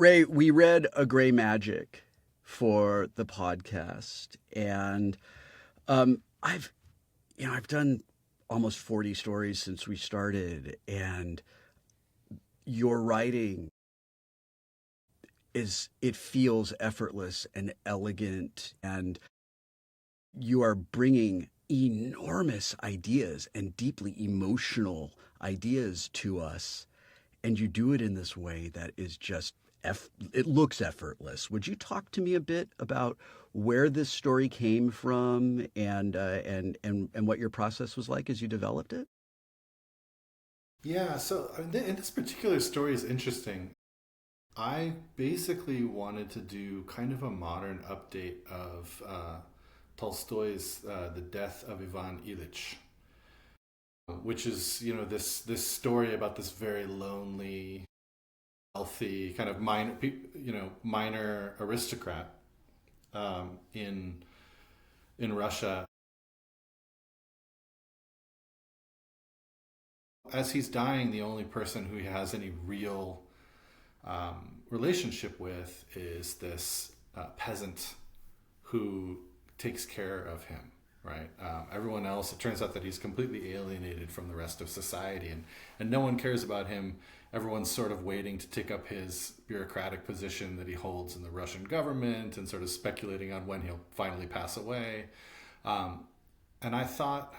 Ray, we read A Gray Magic for the podcast, and I've I've done almost 40 stories since we started, and your writing it feels effortless and elegant, and you are bringing enormous ideas and deeply emotional ideas to us, and you do it in this way that is just it looks effortless. Would you talk to me a bit about where this story came from, and what your process was like as you developed it? Yeah, so and this particular story is interesting. I basically wanted to do kind of a modern update of Tolstoy's The Death of Ivan Ilyich, which is, this story about this very lonely, wealthy, kind of minor aristocrat in Russia. As he's dying, the only person who he has any real relationship with is this peasant who takes care of him, right? Everyone else, it turns out that he's completely alienated from the rest of society, and no one cares about him. Everyone's sort of waiting to take up his bureaucratic position that he holds in the Russian government and sort of speculating on when he'll finally pass away. And I thought,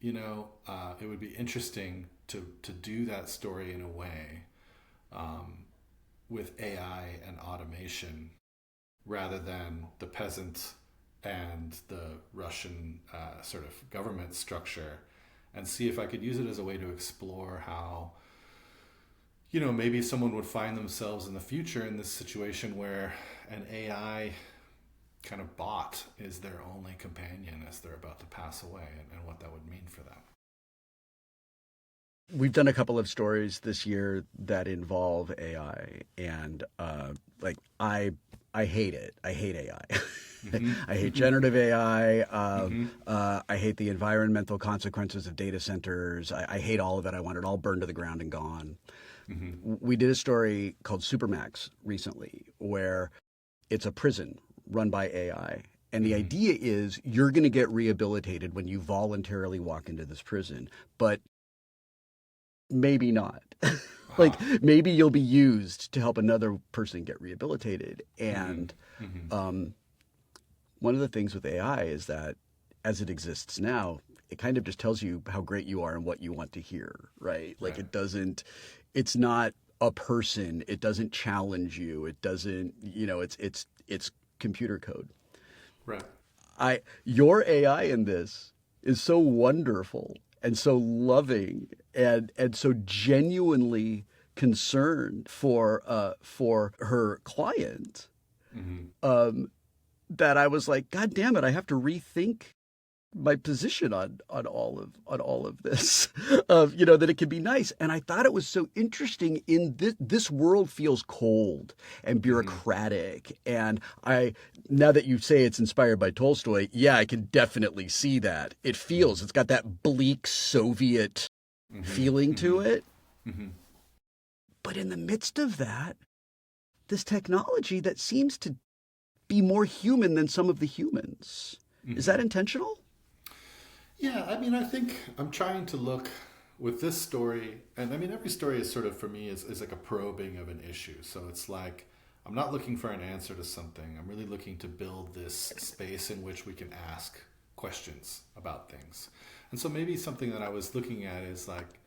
it would be interesting to do that story in a way with AI and automation rather than the peasant and the Russian sort of government structure, and see if I could use it as a way to explore how, maybe someone would find themselves in the future in this situation where an AI kind of bot is their only companion as they're about to pass away, and what that would mean for them. We've done a couple of stories this year that involve AI, and I hate it. I hate AI. Mm-hmm. I hate Mm-hmm. generative AI. Mm-hmm. I hate the environmental consequences of data centers. I hate all of it. I want it all burned to the ground and gone. Mm-hmm. We did a story called Supermax recently, where it's a prison run by AI. And the Mm-hmm. idea is you're going to get rehabilitated when you voluntarily walk into this prison, but maybe not. Like, Uh-huh. maybe you'll be used to help another person get rehabilitated. Mm-hmm. And Mm-hmm. one of the things with AI is that as it exists now, it kind of just tells you how great you are and what you want to hear, right? Like, Right. it's not a person. It doesn't challenge you. It doesn't, it's computer code. Right. Your AI in this is so wonderful and so loving, and so genuinely concerned for her client, Mm-hmm. um, that I was like, God damn it, I have to rethink my position on all of this, of that it can be nice. And I thought it was so interesting. In this world feels cold and Mm-hmm. bureaucratic, and I now that you say it's inspired by Tolstoy, yeah, I can definitely see that. It's got that bleak Soviet Mm-hmm. feeling to Mm-hmm. it. Mm-hmm. But in the midst of that, this technology that seems to be more human than some of the humans. Is that Mm-hmm. intentional? Yeah, I mean, I think I'm trying to look with this story, and I mean, every story is sort of, for me, is like a probing of an issue. So it's like, I'm not looking for an answer to something. I'm really looking to build this space in which we can ask questions about things. And so maybe something that I was looking at is like,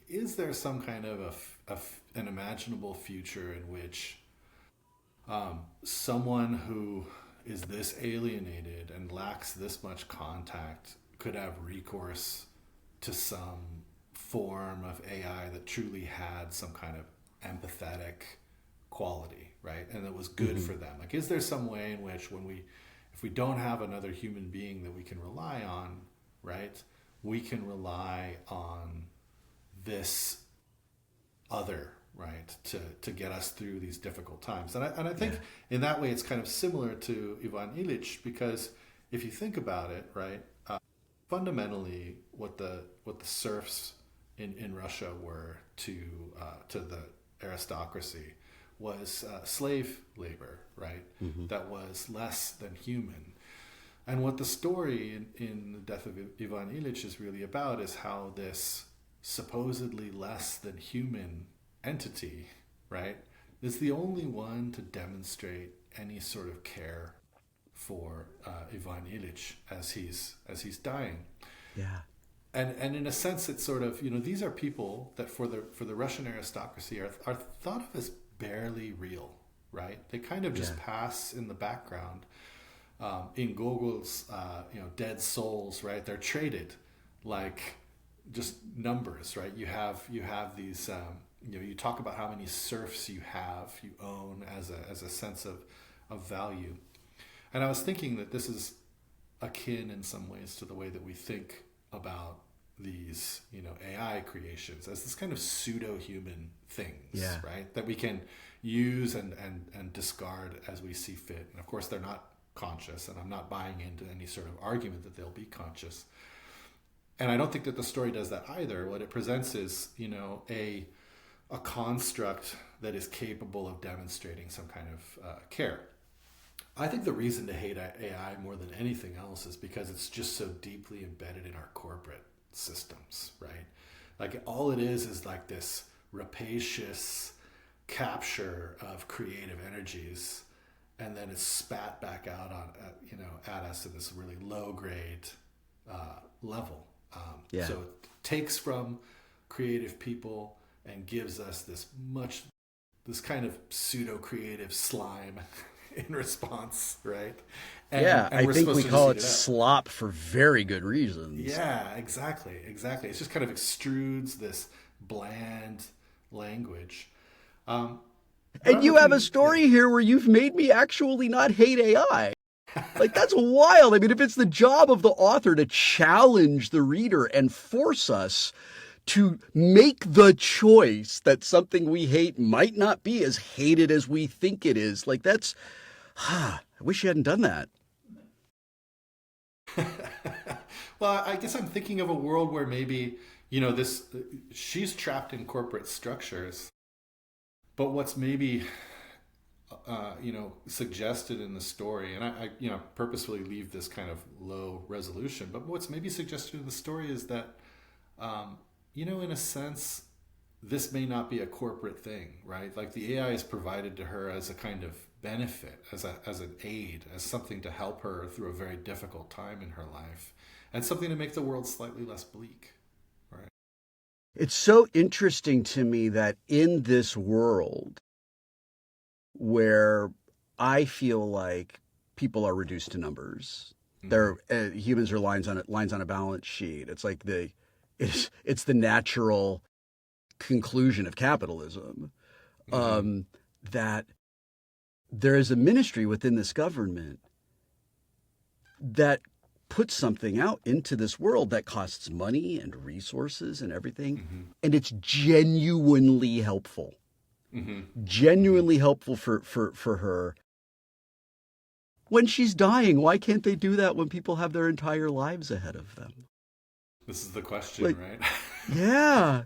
is there some kind of an imaginable future in which someone who is this alienated and lacks this much contact could have recourse to some form of AI that truly had some kind of empathetic quality, right? And that was good Mm-hmm. for them. Like, is there some way in which if we don't have another human being that we can rely on, right? We can rely on this other, right, to get us through these difficult times. And I think Yeah. in that way it's kind of similar to Ivan Illich, because if you think about it, right, fundamentally what the serfs in Russia were to the aristocracy was slave labor, right? Mm-hmm. That was less than human. And what the story in The Death of Ivan Ilyich is really about is how this supposedly less than human entity, right, is the only one to demonstrate any sort of care for Ivan Ilyich as he's dying. Yeah. And in a sense, it's sort of, these are people that for the Russian aristocracy are thought of as barely real, right? They kind of just pass in the background. In Gogol's, dead souls, right? They're traded like just numbers, right? You have these, you talk about how many serfs you own as a sense of value. And I was thinking that this is akin in some ways to the way that we think about these, AI creations as this kind of pseudo-human things, right? That we can use and discard as we see fit. And of course, they're not conscious, and I'm not buying into any sort of argument that they'll be conscious. And I don't think that the story does that either. What it presents is, a construct that is capable of demonstrating some kind of care. I think the reason to hate AI more than anything else is because it's just so deeply embedded in our corporate systems, right? Like all it is like this rapacious capture of creative energies, and then it's spat back out at us in this really low grade level. So it takes from creative people and gives us this kind of pseudo creative slime in response, right? And I think we call it slop for very good reasons. Yeah, exactly. It just kind of extrudes this bland language. And you have a story here where you've made me actually not hate AI. Like, that's wild. I mean, if it's the job of the author to challenge the reader and force us to make the choice that something we hate might not be as hated as we think it is, like that's, I wish you hadn't done that. Well, I guess I'm thinking of a world where maybe, she's trapped in corporate structures. But what's maybe, suggested in the story, and I purposefully leave this kind of low resolution, but what's maybe suggested in the story is that, in a sense, this may not be a corporate thing, right? Like the AI is provided to her as a kind of benefit, as an aid, as something to help her through a very difficult time in her life, and something to make the world slightly less bleak, right? It's so interesting to me that in this world where I feel like people are reduced to numbers, they're humans are lines on a balance sheet. It's like it's the natural conclusion of capitalism, that there is a ministry within this government that puts something out into this world that costs money and resources and everything, and it's genuinely helpful. Genuinely helpful for her. When she's dying, why can't they do that when people have their entire lives ahead of them? This is the question, right? Yeah.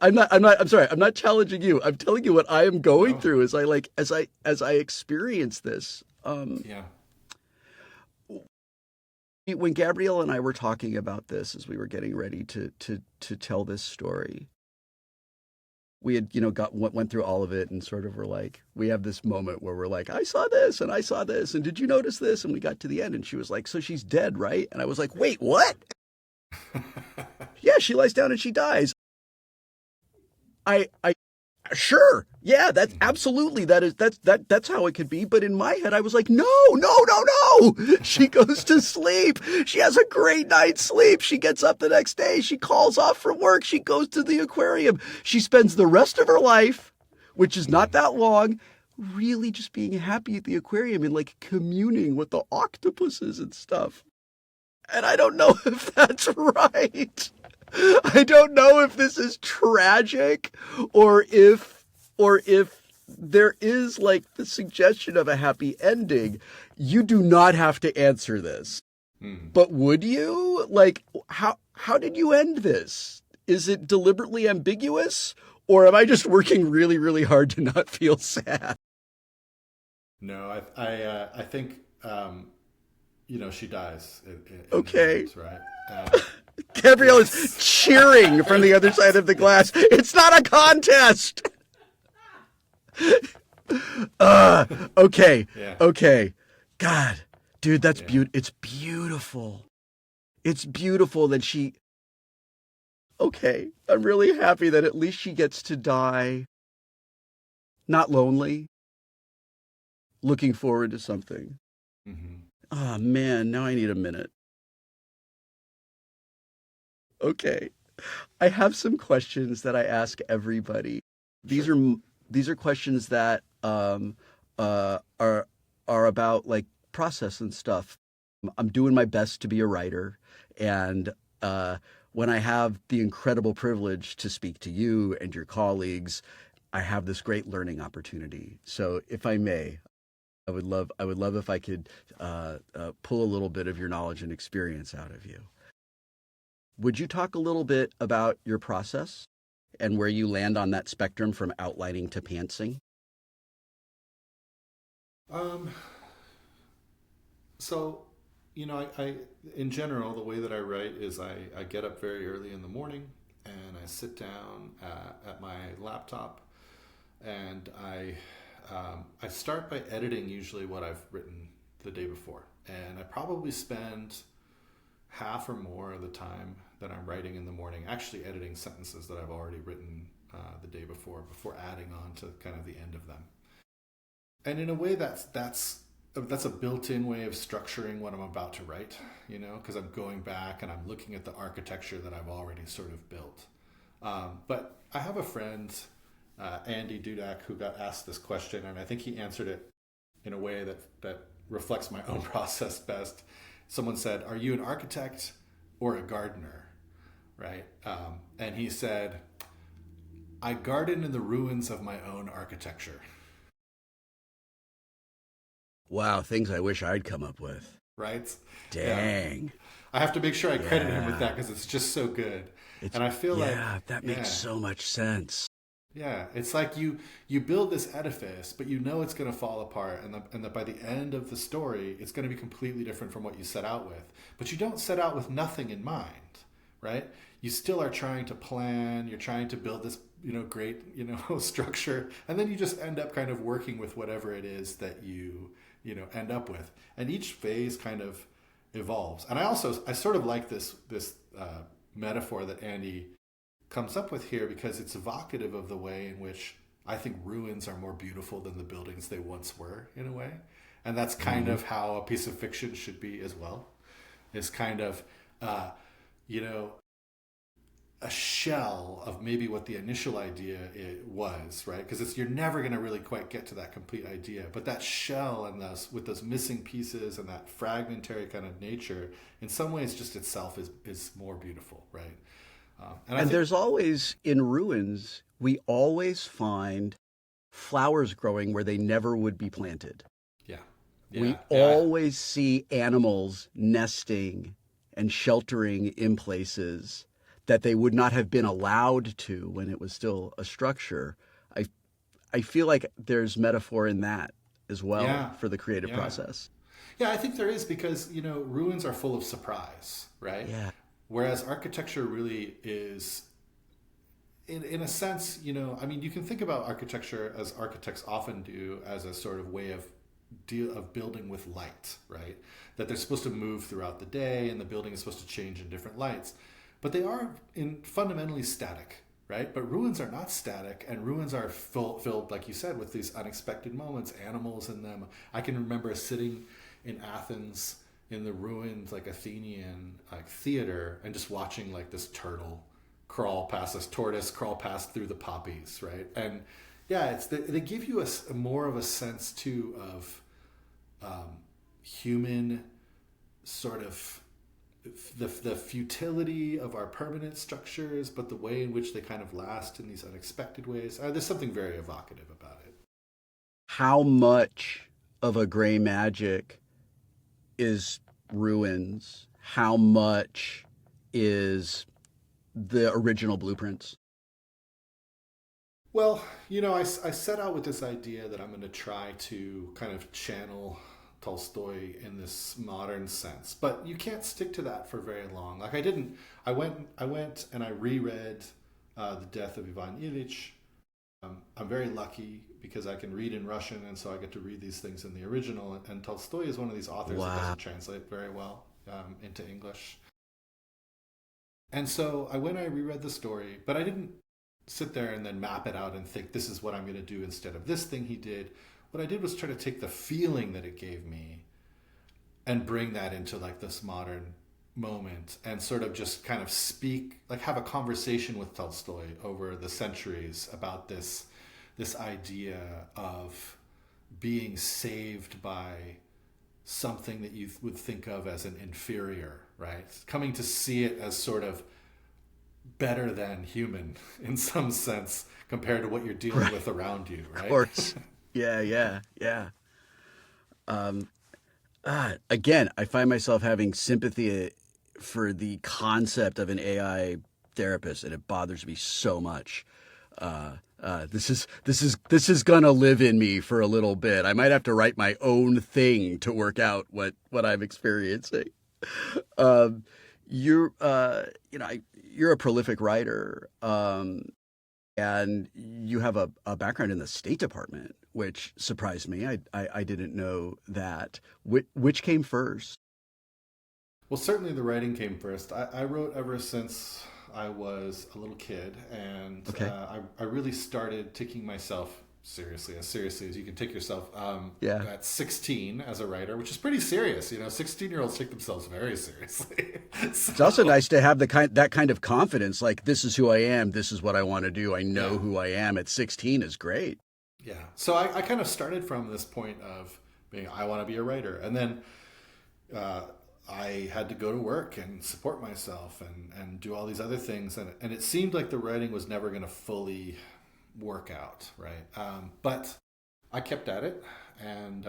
I'm sorry. I'm not challenging you. I'm telling you what I am going through as I experience this. When Gabrielle and I were talking about this as we were getting ready to tell this story, we had went through all of it and sort of were like, we have this moment where we're like, I saw this and I saw this and did you notice this? And we got to the end and she was like, so she's dead, right? And I was like, wait, what? Yeah, she lies down and she dies. Sure. Yeah, that's absolutely, that's how it could be. But in my head, I was like, no. She goes to sleep. She has a great night's sleep. She gets up the next day. She calls off from work. She goes to the aquarium. She spends the rest of her life, which is not that long, really just being happy at the aquarium and like communing with the octopuses and stuff. And I don't know if that's right. I don't know if this is tragic or if there is like the suggestion of a happy ending. You do not have to answer this. But would you? Like, how did you end this? Is it deliberately ambiguous? Or am I just working really, really hard to not feel sad? No, I think she dies in the Okay. end, right? Gabrielle is Yes. cheering from the other side of the glass. It's not a contest. Uh, okay. Yeah. Okay. God, dude, that's Yeah. It's beautiful. It's beautiful that she. Okay. I'm really happy that at least she gets to die not lonely, looking forward to something. Hmm. Oh, man. Now I need a minute. Okay. I have some questions that I ask everybody. These Sure. are these are questions that uh, are are about like process and stuff. I'm doing my best to be a writer, and when I have the incredible privilege to speak to you and your colleagues, I have this great learning opportunity. So, if I may, I would love if I could pull a little bit of your knowledge and experience out of you. Would you talk a little bit about your process and where you land on that spectrum from outlining to pantsing? Um, so, I in general, the way that I write is I get up very early in the morning and I sit down at my laptop and I start by editing usually what I've written the day before. And I probably spend half or more of the time that I'm writing in the morning actually editing sentences that I've already written the day before adding on to kind of the end of them. And in a way, that's a built-in way of structuring what I'm about to write, because I'm going back and I'm looking at the architecture that I've already sort of built. But I have a friend, Andy Dudak, who got asked this question, and I think he answered it in a way that reflects my own process best. Someone said, "Are you an architect or a gardener?" Right? And he said, "I garden in the ruins of my own architecture." Wow, things I wish I'd come up with. Right? Yeah. Dang. I have to make sure I credit him with Yeah. that because it's just so good. It's And I feel like, yeah, that makes yeah, so much sense. yeah, it's like you build this edifice, but you know it's going to fall apart, and that by the end of the story, it's going to be completely different from what you set out with. But you don't set out with nothing in mind, right? You still are trying to plan. You're trying to build this, great, structure, and then you just end up kind of working with whatever it is that end up with, and each phase kind of evolves. And I sort of like this metaphor that Andy comes up with here because it's evocative of the way in which I think ruins are more beautiful than the buildings they once were in a way. And that's kind Mm-hmm. of how a piece of fiction should be as well. Is kind of, uh, you know, a shell of maybe what the initial idea it was, right? Because you're never going to really quite get to that complete idea, but that shell and those with those missing pieces and that fragmentary kind of nature, in some ways, just itself is more beautiful, right? And I And think, there's always in ruins, we always find flowers growing where they never would be planted. yeah, We yeah, yeah. always see animals nesting and sheltering in places that they would not have been allowed to when it was still a structure. I I feel like there's metaphor in that as well Yeah, for the creative yeah, process. yeah. I think there is because ruins are full of surprise, right? Yeah. Whereas architecture really is, in a sense, I mean, you can think about architecture as architects often do as a sort of way of building with light, right? That they're supposed to move throughout the day, and the building is supposed to change in different lights, but they are fundamentally static, right? But ruins are not static, and ruins are filled, like you said, with these unexpected moments, animals in them. I can remember sitting in Athens in the ruined like Athenian like theater and just watching like this turtle crawl past this tortoise crawl past through the poppies, right? And yeah, they give you a more of a sense too of human sort of the futility of our permanent structures, but the way in which they kind of last in these unexpected ways. There's something very evocative about it. How much of a gray magic is ruins? How much is the original blueprints? Well, I set out with this idea that I'm going to try to kind of channel Tolstoy in this modern sense, but you can't stick to that for very long. Like I didn't. I went and I reread The Death of Ivan Ilyich. I'm very lucky because I can read in Russian, and so I get to read these things in the original. And Tolstoy is one of these authors that Wow. doesn't translate very well into English. And so I reread the story, but I didn't sit there and then map it out and think this is what I'm going to do instead of this thing he did. What I did was try to take the feeling that it gave me and bring that into like this modern moment and sort of just kind of speak, like have a conversation with Tolstoy over the centuries about this idea of being saved by something that you would think of as an inferior, right? Coming to see it as sort of better than human in some sense compared to what you're dealing Right. with around you, Of right? course. Yeah, yeah, yeah. Um, Again, I find myself having sympathy for the concept of an AI therapist, and it bothers me so much. This is gonna live in me for a little bit. I might have to write my own thing to work out what I'm experiencing. Um, you're a prolific writer, and you have a background in the State Department, which surprised me. I didn't know that. Which came first? Well, certainly the writing came first. I wrote ever since I was a little kid, and Okay. I really started taking myself seriously as you can take yourself, Yeah. at 16 as a writer, which is pretty serious. 16-year-olds take themselves very seriously. It's also So, nice to have that kind of confidence. Like, this is who I am. This is what I want to do. I know yeah, who I am. At 16 is great. yeah. So I kind of started from this point of being, I want to be a writer. And then uh, I had to go to work and support myself and do all these other things. And it seemed like the writing was never going to fully work out, right? But I kept at it. And,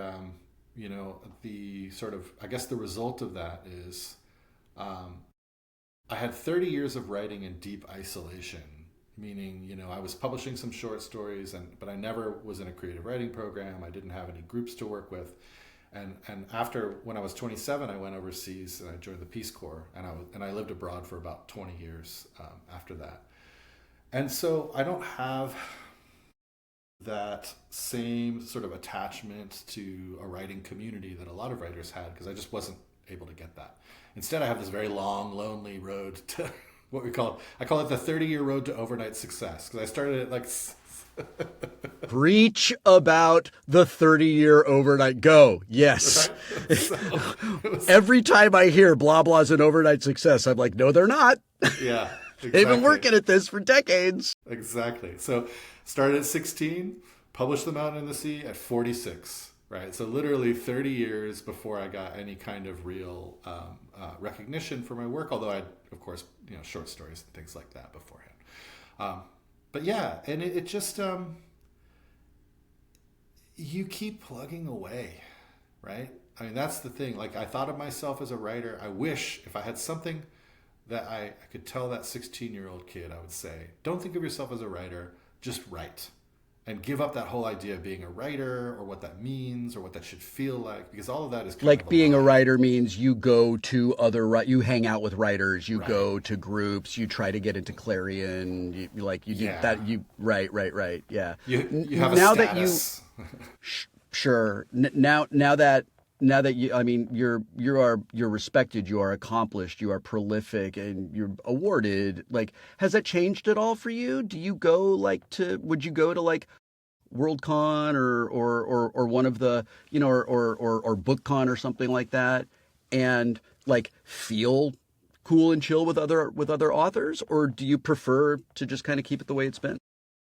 the sort of, I guess the result of that is um, I had 30 years of writing in deep isolation, meaning, I was publishing some short stories, but I never was in a creative writing program. I didn't have any groups to work with. And after, when I was 27, I went overseas and I joined the Peace Corps, and I lived abroad for about 20 years after that. And so I don't have that same sort of attachment to a writing community that a lot of writers had, because I just wasn't able to get that. Instead, I have this very long, lonely road to what I call it the 30-year road to overnight success, because I started at like Preach about the 30-year overnight go. Yes. right. So it was, Every time I hear blah blah's an overnight success, I'm like, no, they're not. yeah, They've been exactly. working at this for decades. Exactly. So started at 16, published The Mountain and the Sea at 46, right? So literally 30 years before I got any kind of real recognition for my work, although I, of course, short stories and things like that beforehand. Um, but yeah, and it just, you keep plugging away, right? I mean, that's the thing. Like, I thought of myself as a writer. I wish if I had something that I could tell that 16-year-old kid, I would say, don't think of yourself as a writer, just write. And give up that whole idea of being a writer or what that means or what that should feel like, because all of that is kind of Like, a being a lie. writer means you go to you hang out with writers, you Right. go to groups, you try to get into Clarion, you do Yeah. that. Right. Yeah. You have a Now that you status. Sure. Now that you, I mean, you're respected, you are accomplished, you are prolific, and you're awarded. Like, has that changed at all for you? Do you go would you go to like Worldcon or one of the, or BookCon or something like that, and like feel cool and chill with other authors, or do you prefer to just kind of keep it the way it's been?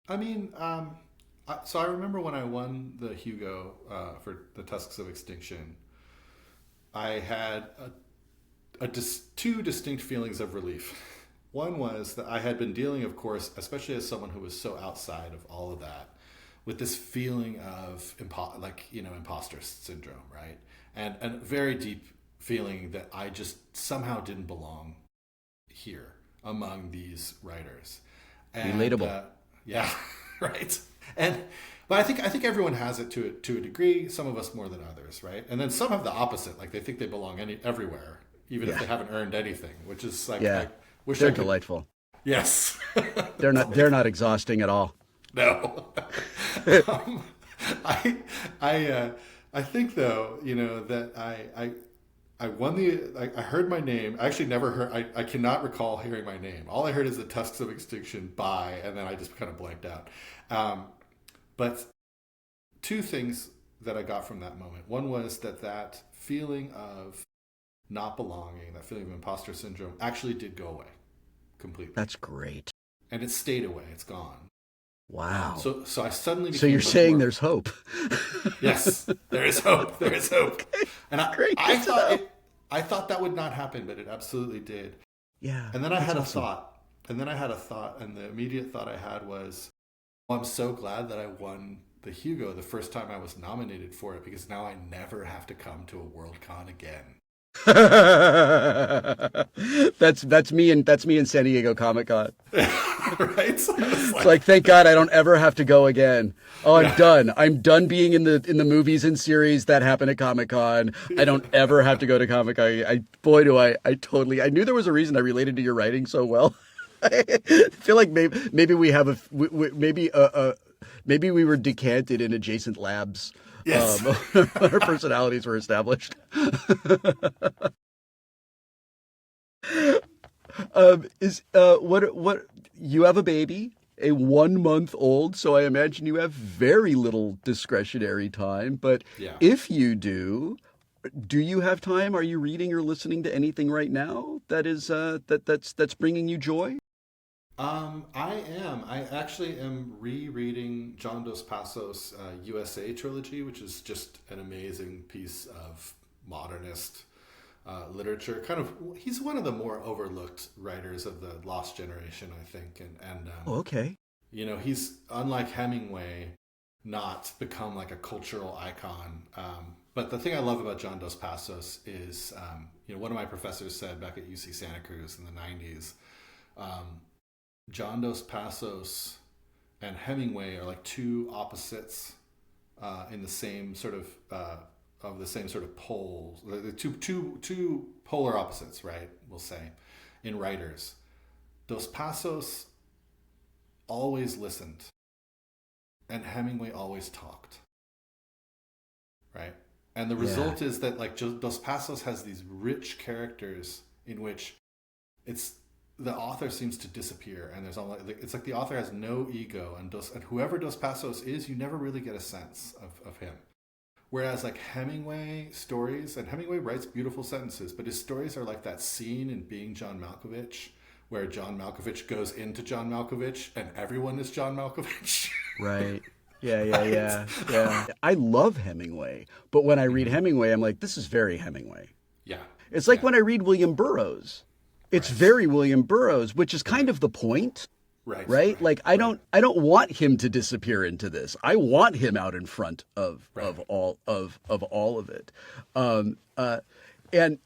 I mean, so I remember when I won the Hugo for The Tusks of Extinction, I had two distinct feelings of relief. One was that I had been dealing, of course, especially as someone who was so outside of all of that, with this feeling of imposter syndrome, right? And a very deep feeling that I just somehow didn't belong here among these writers. And Relatable. yeah, right? But I think everyone has it to a degree. Some of us more than others, right? And then some have the opposite, like they think they belong everywhere, even if Yeah. they haven't earned anything, which is like Yeah. I wish They're I could. delightful. Yes, They're not exhausting at all. no. um, I I think though, that I won I heard my name. I actually never heard. I cannot recall hearing my name. All I heard is the Tusks of Extinction by, and then I just kind of blanked out. But two things that I got from that moment. One was that feeling of not belonging, that feeling of imposter syndrome, actually did go away completely, That's great. and it stayed away. It's gone. Wow. So I suddenly So became you're much saying more. there's hope. Yes, there is hope. There is hope. And Great. I thought that would not happen, but it absolutely did. Yeah. And then I that's had a awesome. thought. And then I had a thought, and the immediate thought I had was, well, I'm so glad that I won the Hugo the first time I was nominated for it, because now I never have to come to a Worldcon again. That's me in San Diego Comic Con. Right? So It's like, thank God I don't ever have to go again. Oh, I'm Yeah. done. I'm done being in the movies and series that happen at Comic Con. I don't ever have to go to Comic Con. Boy, do I totally. I knew there was a reason I related to your writing so well. I feel like maybe we have maybe we were decanted in adjacent labs. Yes. Our personalities were established. What you have a baby, a 1 month old, so I imagine you have very little discretionary time. But Yeah. if you do you have time? Are you reading or listening to anything right now that is that's bringing you joy? I am. I actually am rereading John Dos Passos' USA trilogy, which is just an amazing piece of modernist literature. Kind of, he's one of the more overlooked writers of the Lost Generation, I think, and Oh, okay. he's, unlike Hemingway, not become like a cultural icon. But the thing I love about John Dos Passos is, one of my professors said back at UC Santa Cruz in the '90s. John Dos Passos and Hemingway are like two opposites in the same sort of the same sort of poles. The two polar opposites, right? We'll say, in writers. Dos Passos always listened, and Hemingway always talked, right? And the result is that like Dos Passos has these rich characters in which the author seems to disappear, and it's like the author has no ego, and whoever Dos Passos is, you never really get a sense of him. Whereas like Hemingway stories, and Hemingway writes beautiful sentences, but his stories are like that scene in Being John Malkovich, where John Malkovich goes into John Malkovich, and everyone is John Malkovich. Right. Yeah. I love Hemingway, but when I read Hemingway, I'm like, this is very Hemingway. Yeah. It's like Yeah. when I read William Burroughs. It's Right. very William Burroughs, which is kind of the point, Right. right? Like I don't want him to disappear into this. I want him out in front of all of it. And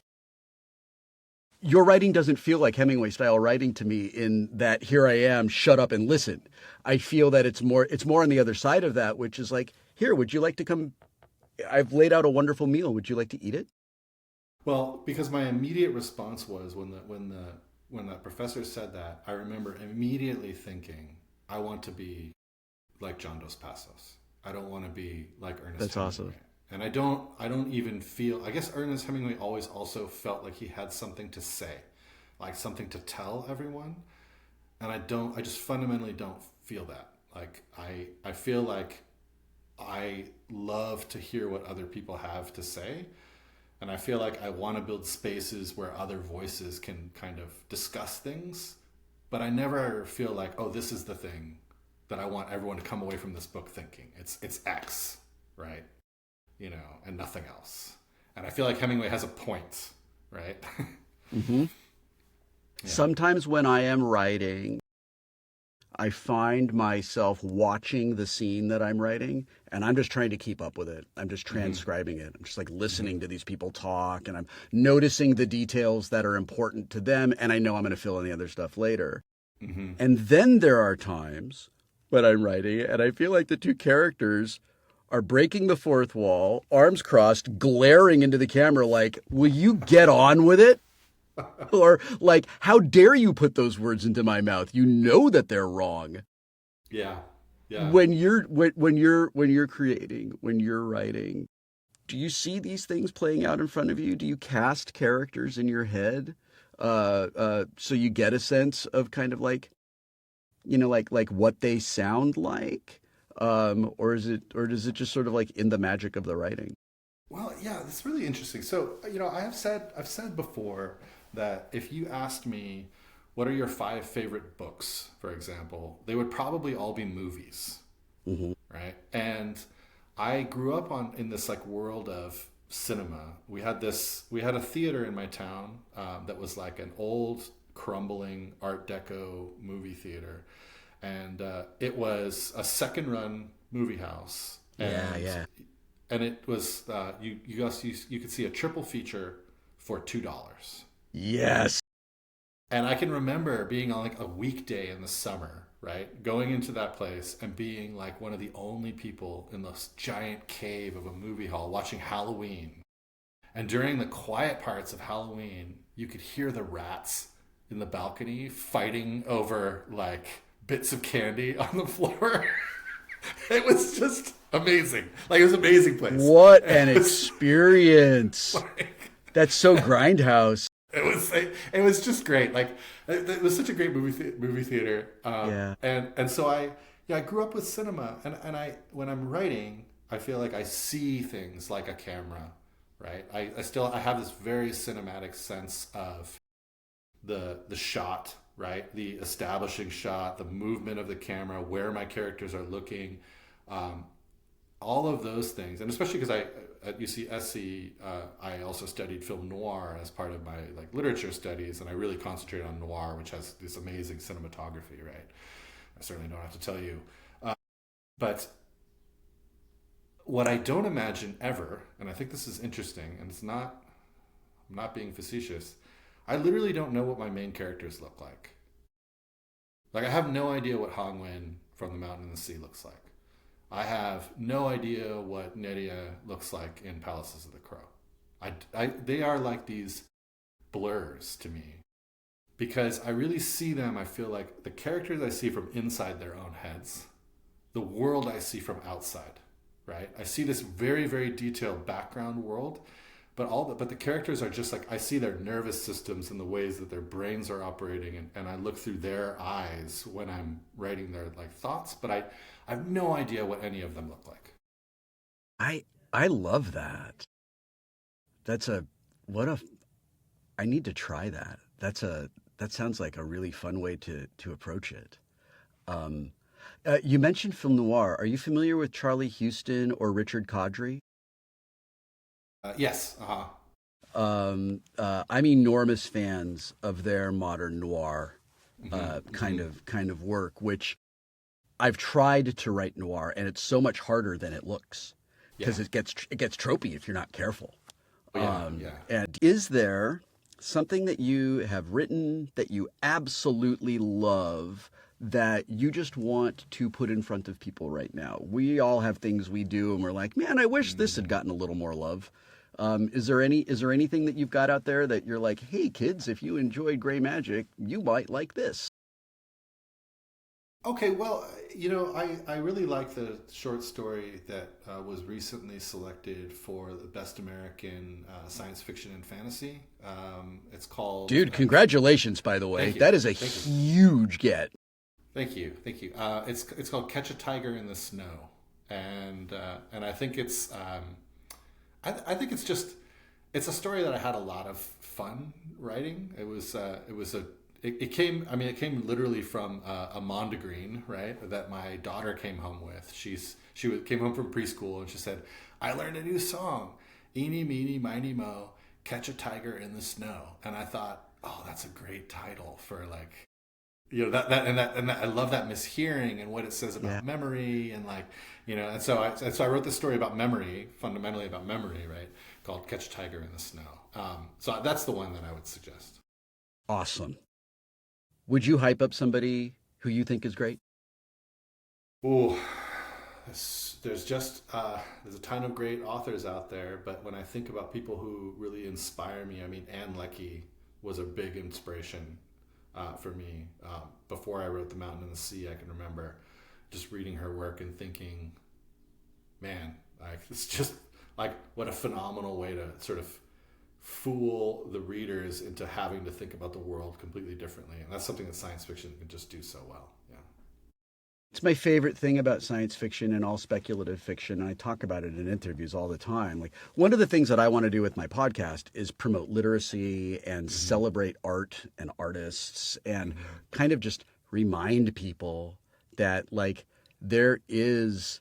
your writing doesn't feel like Hemingway style writing to me in that here I am, shut up and listen. I feel that it's more on the other side of that, which is like, here, would you like to come? I've laid out a wonderful meal. Would you like to eat it? Well, because my immediate response was when that professor said that, I remember immediately thinking, I want to be like John Dos Passos. I don't want to be like Ernest That's Hemingway. awesome. And I don't even feel, I guess Ernest Hemingway always also felt like he had something to say, like something to tell everyone. And I just fundamentally don't feel that. Like I feel like I love to hear what other people have to say. And I feel like I want to build spaces where other voices can kind of discuss things. But I never feel like, oh, this is the thing that I want everyone to come away from this book thinking. It's X, right? And nothing else. And I feel like Hemingway has a point, right? Mm-hmm. Yeah. Sometimes when I am writing, I find myself watching the scene that I'm writing, and I'm just trying to keep up with it. I'm just transcribing it. I'm just like listening to these people talk, and I'm noticing the details that are important to them, and I know I'm going to fill in the other stuff later. Mm-hmm. And then there are times when I'm writing, and I feel like the two characters are breaking the fourth wall, arms crossed, glaring into the camera like, will you get on with it? Or like, how dare you put those words into my mouth? You know that they're wrong. Yeah. Yeah. When you're creating, when you're writing, do you see these things playing out in front of you? Do you cast characters in your head? So you get a sense of kind of like, like what they sound like? Or does it just sort of like in the magic of the writing? Well, yeah, that's really interesting. So, I've said before that if you asked me what are your five favorite books, for example, they would probably all be movies, Hmm. right? And I grew up in this like world of cinema. We had a theater in my town that was like an old crumbling Art Deco movie theater, and it was a second run movie house, Yeah, yeah. and it was you could see a triple feature for $2. Yes. And I can remember being on like a weekday in the summer, right? Going into that place and being like one of the only people in this giant cave of a movie hall watching Halloween. And during the quiet parts of Halloween, you could hear the rats in the balcony fighting over like bits of candy on the floor. It was just amazing. Like it was an amazing place. What an It was experience. like That's so grindhouse. it was just great. Like it was such a great movie theater. Yeah. And so I grew up with cinema, and I when I'm writing, I feel like I see things like a camera, right? I have this very cinematic sense of the shot, right? The establishing shot, the movement of the camera, where my characters are looking, um, all of those things, and especially because I at UCSC I also studied film noir as part of my like literature studies, and I really concentrated on noir, which has this amazing cinematography, right? I certainly don't have to tell you, but what I don't imagine ever, and I think this is interesting, and I'm not being facetious. I literally don't know what my main characters look like. Like I have no idea what Hong Wen from The Mountain and the Sea looks like. I have no idea what Neria looks like in Palaces of the Crow. They are like these blurs to me because I really see them. I feel like the characters I see from inside their own heads, the world I see from outside, right? I see this very, very detailed background world, but the characters are just like I see their nervous systems and the ways that their brains are operating, and I look through their eyes when I'm writing their like thoughts, but I have no idea what any of them look like. I love that. That's a what a I need to try that. That sounds like a really fun way to approach it. Um, you mentioned film noir. Are you familiar with Charlie Houston or Richard Kadri? Yes, I'm enormous fans of their modern noir mm-hmm. kind of work, which I've tried to write noir, and it's so much harder than it looks Yeah, because it gets tropey if you're not careful. yeah, yeah. And is there something that you have written that you absolutely love that you just want to put in front of people right now? We all have things we do, and we're like, man, I wish this had Mm. gotten a little more love. Is there anything that you've got out there that you're like, hey kids, if you enjoyed Gray Magic, you might like this? Okay, well, I really like the short story that was recently selected for the Best American Science Fiction and Fantasy. It's called. Dude, congratulations, by the way. Thank you, That is a thank you, huge get. thank you, thank you. It's called Catch a Tiger in the Snow, and I think I think it's just it's a story that I had a lot of fun writing. It came. I mean, it came literally from a Mondegreen, right? That my daughter came home with. Came home from preschool and she said, "I learned a new song, Eeny Meeny Miny Mo, Catch a Tiger in the Snow." And I thought, oh, that's a great title for like that I love that mishearing and what it says Yeah. about memory and like and so I wrote this story about memory, fundamentally about memory, right? Called Catch a Tiger in the Snow. So that's the one that I would suggest. Awesome. Would you hype up somebody who you think is great? Ooh, there's just there's a ton of great authors out there, but when I think about people who really inspire me, I mean, Anne Leckie was a big inspiration for me. Before I wrote The Mountain and the Sea, I can remember just reading her work and thinking, man, like it's just like what a phenomenal way to sort of fool the readers into having to think about the world completely differently, and that's something that science fiction can just do so well. Yeah. It's my favorite thing about science fiction and all speculative fiction. And I talk about it in interviews all the time. Like one of the things that I want to do with my podcast is promote literacy and celebrate art and artists and kind of just remind people that like there is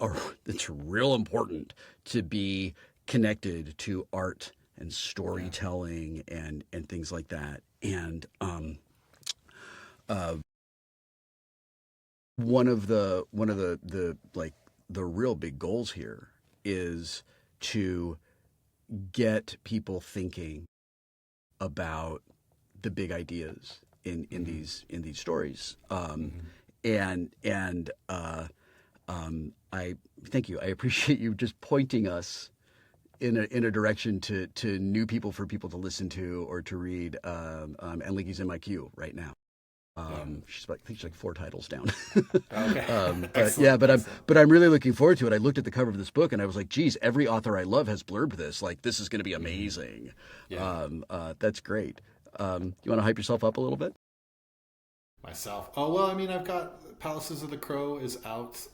or it's real important to be connected to art and storytelling and things like that. And one of the like the real big goals here is to get people thinking about the big ideas in these stories. And I thank you. I appreciate you just pointing us in a direction to new people for people to listen to or to read. And Leakey's in my queue right now. I think she's like 4 titles down. Okay. But I'm really looking forward to it. I looked at the cover of this book and I was like, geez, every author I love has blurbed this. Like, this is going to be amazing. Yeah. That's great. You want to hype yourself up a little bit? Myself. Oh, well, I mean, I've got Palaces of the Crow is out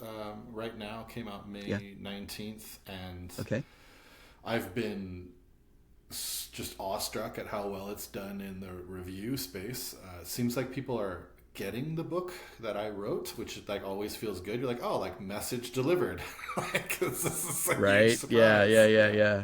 right now. Came out May 19th. And Okay. I've been just awestruck at how well it's done in the review space. It seems like people are getting the book that I wrote, which like always feels good. You're like, oh, like message delivered. Like, this is a Right. huge surprise. Yeah. Yeah.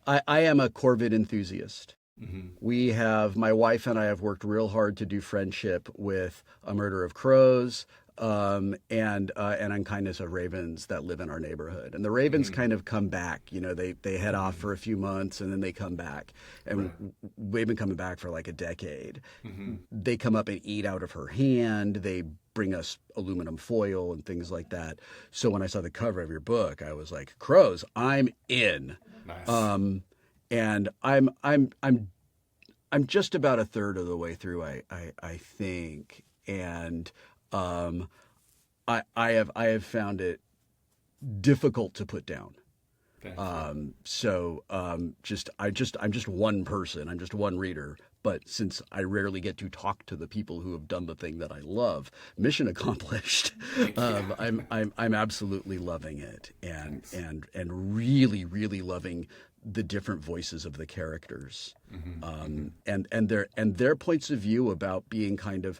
I am a Corvid enthusiast. Mm-hmm. My wife and I have worked real hard to do friendship with A Murder of Crows, and Unkindness of Ravens that live in our neighborhood. And the ravens kind of come back, they head off for a few months and then they come back. And we've been coming back for like a decade. They come up and eat out of her hand. They bring us aluminum foil and things like that. So when I saw the cover of your book, I was like, crows, I'm in. Nice. And I'm just about a third of the way through, I think. And I have found it difficult to put down. I'm just one person. I'm just one reader. But since I rarely get to talk to the people who have done the thing that I love, mission accomplished. I'm absolutely loving it, and really really loving the different voices of the characters, and their points of view about being kind of,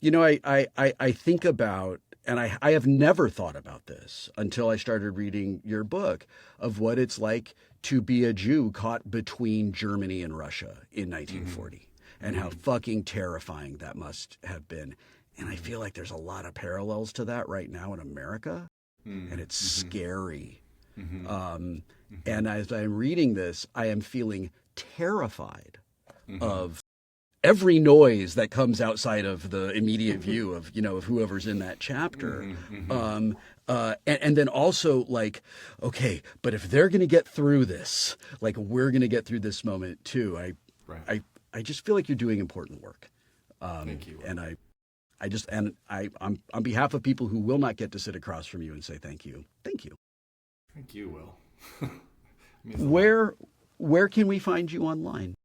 I think about. And I have never thought about this until I started reading your book, of what it's like to be a Jew caught between Germany and Russia in 1940, and how fucking terrifying that must have been. And I feel like there's a lot of parallels to that right now in America, and it's scary. And as I'm reading this, I am feeling terrified of every noise that comes outside of the immediate view of whoever's in that chapter. And then also like, okay, but if they're going to get through this, like we're going to get through this moment too. I just feel like you're doing important work. Thank you. And I'm on behalf of people who will not get to sit across from you and say thank you. Thank you. Thank you, Will. Where can we find you online?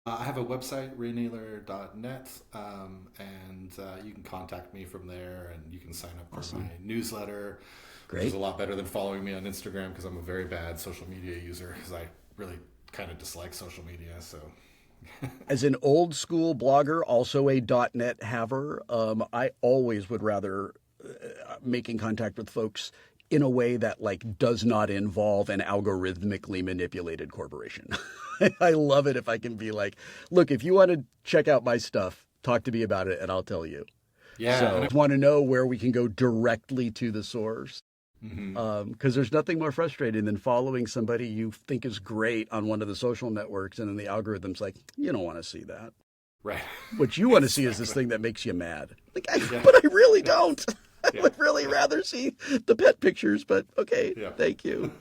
I have a website, raynayler.net, and you can contact me from there, and you can sign up for my newsletter, Great. which is a lot better than following me on Instagram, because I'm a very bad social media user, because I really kind of dislike social media. So, as an old school blogger, also a .net haver, I always would rather making contact with folks in a way that like does not involve an algorithmically manipulated corporation. I love it if I can be like, look, if you want to check out my stuff, talk to me about it and I'll tell you. Yeah. So I want to know where we can go directly to the source. Because there's nothing more frustrating than following somebody you think is great on one of the social networks and then the algorithm's like, you don't want to see that. Right. What you want to see is this Exactly. thing that makes you mad. Like, Yeah. but I really don't. I Yeah. would really rather see the pet pictures, but okay, Yeah. thank you.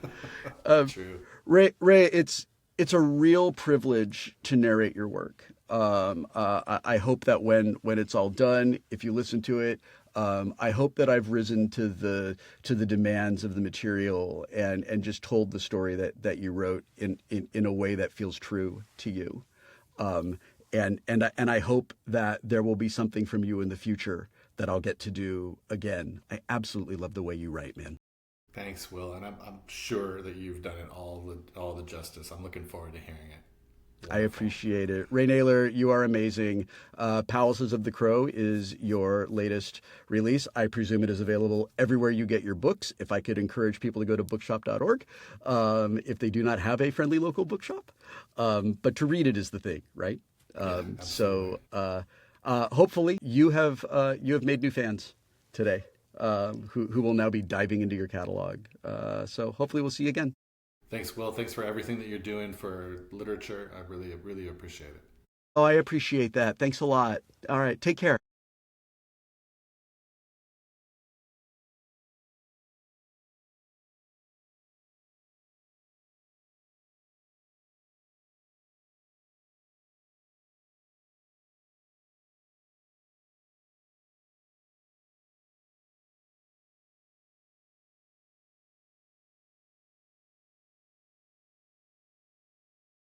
Uh, True. Ray, it's a real privilege to narrate your work. I hope that when it's all done, if you listen to it, I hope that I've risen to the demands of the material and just told the story that you wrote in a way that feels true to you. Um, and I hope that there will be something from you in the future that I'll get to do again. I absolutely love the way you write, man. Thanks, Will, and I'm sure that you've done it all the justice. I'm looking forward to hearing it. I Wonderful. appreciate it. Ray Nayler, you are amazing. Palaces of the Crow is your latest release. I presume it is available everywhere you get your books. If I could encourage people to go to bookshop.org, if they do not have a friendly local bookshop. But to read it is the thing, right? Yeah, So absolutely. hopefully you have made new fans today who will now be diving into your catalog. So hopefully we'll see you again. Thanks, Will. Thanks for everything that you're doing for literature. I really, really appreciate it. Oh, I appreciate that. Thanks a lot. All right. Take care.